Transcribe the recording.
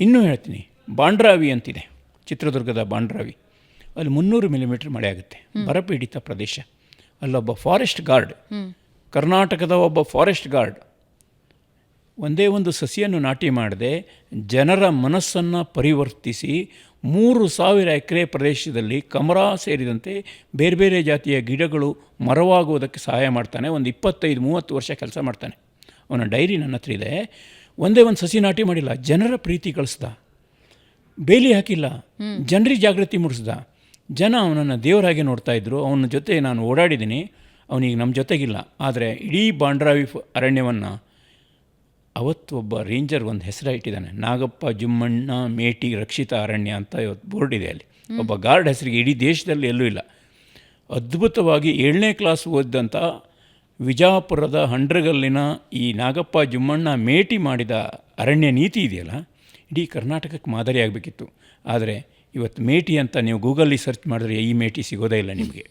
ಇನ್ನೂ ಹೇಳ್ತೀನಿ, ಬಾಂಡ್ರಾವಿ ಅಂತಿದೆ, ಚಿತ್ರದುರ್ಗದ ಬಾಂಡ್ರಾವಿ. ಅಲ್ಲಿ 300 ಮಿಲಿಮೀಟ್ರ್ ಮಳೆ ಆಗುತ್ತೆ. ಬರಪೀಡಿತ ಪ್ರದೇಶ. ಅಲ್ಲೊಬ್ಬ ಫಾರೆಸ್ಟ್ ಗಾರ್ಡ್, ಕರ್ನಾಟಕದ ಒಬ್ಬ ಫಾರೆಸ್ಟ್ ಗಾರ್ಡ್ ಒಂದೇ ಒಂದು ಸಸಿಯನ್ನು ನಾಟಿ ಮಾಡದೆ ಜನರ ಮನಸ್ಸನ್ನು ಪರಿವರ್ತಿಸಿ 3,000 ಎಕರೆ ಪ್ರದೇಶದಲ್ಲಿ ಕಮರಾ ಸೇರಿದಂತೆ ಬೇರೆ ಬೇರೆ ಜಾತಿಯ ಗಿಡಗಳು ಮರವಾಗುವುದಕ್ಕೆ ಸಹಾಯ ಮಾಡ್ತಾನೆ. ಒಂದು 25-30 ವರ್ಷ ಕೆಲಸ ಮಾಡ್ತಾನೆ. ಅವನ ಡೈರಿ ನನ್ನ ಹತ್ರ ಇದೆ. ಒಂದೇ ಒಂದು ಸಸಿ ನಾಟಿ ಮಾಡಿಲ್ಲ, ಜನರ ಪ್ರೀತಿ ಗಳಿಸ್ದ, ಬೇಲಿ ಹಾಕಿಲ್ಲ, ಜನರಿಗೆ ಜಾಗೃತಿ ಮೂಡಿಸ್ದ. ಜನ ಅವನನ್ನು ದೇವರಾಗಿ ನೋಡ್ತಾಯಿದ್ರು. ಅವನ ಜೊತೆ ನಾನು ಓಡಾಡಿದ್ದೀನಿ. ಅವನಿಗೆ ನಮ್ಮ ಜೊತೆಗಿಲ್ಲ, ಆದರೆ ಇಡೀ ಬಾಂಡ್ರಾವಿ ಅರಣ್ಯವನ್ನು ಅವತ್ತು ಒಬ್ಬ ರೇಂಜರ್ ಒಂದು ಹೆಸರು ಇಟ್ಟಿದ್ದಾನೆ, ನಾಗಪ್ಪ ಜುಮ್ಮಣ್ಣ ಮೇಟಿ ರಕ್ಷಿತ ಅರಣ್ಯ ಅಂತ ಇವತ್ತು ಬೋರ್ಡ್ ಇದೆ ಅಲ್ಲಿ. ಒಬ್ಬ ಗಾರ್ಡ್ ಹೆಸರಿಗೆ ಇಡೀ ದೇಶದಲ್ಲಿ ಎಲ್ಲೂ ಇಲ್ಲ. ಅದ್ಭುತವಾಗಿ 7ನೇ ಕ್ಲಾಸ್ ಓದಿದಂಥ ವಿಜಾಪುರದ ಹಂಡ್ರಗಲ್ಲಿನ ಈ ನಾಗಪ್ಪ ಜುಮ್ಮಣ್ಣ ಮೇಟಿ ಮಾಡಿದ ಅರಣ್ಯ ನೀತಿ ಇದೆಯಲ್ಲ, ಇಡೀ ಕರ್ನಾಟಕಕ್ಕೆ ಮಾದರಿ ಆಗಬೇಕಿತ್ತು. ಆದರೆ ಇವತ್ತು ಮೇಟಿ ಅಂತ ನೀವು ಗೂಗಲ್ಲಿ ಸರ್ಚ್ ಮಾಡಿದ್ರೆ ಈ ಮೇಟಿ ಸಿಗೋದೇ ಇಲ್ಲ ನಿಮಗೆ.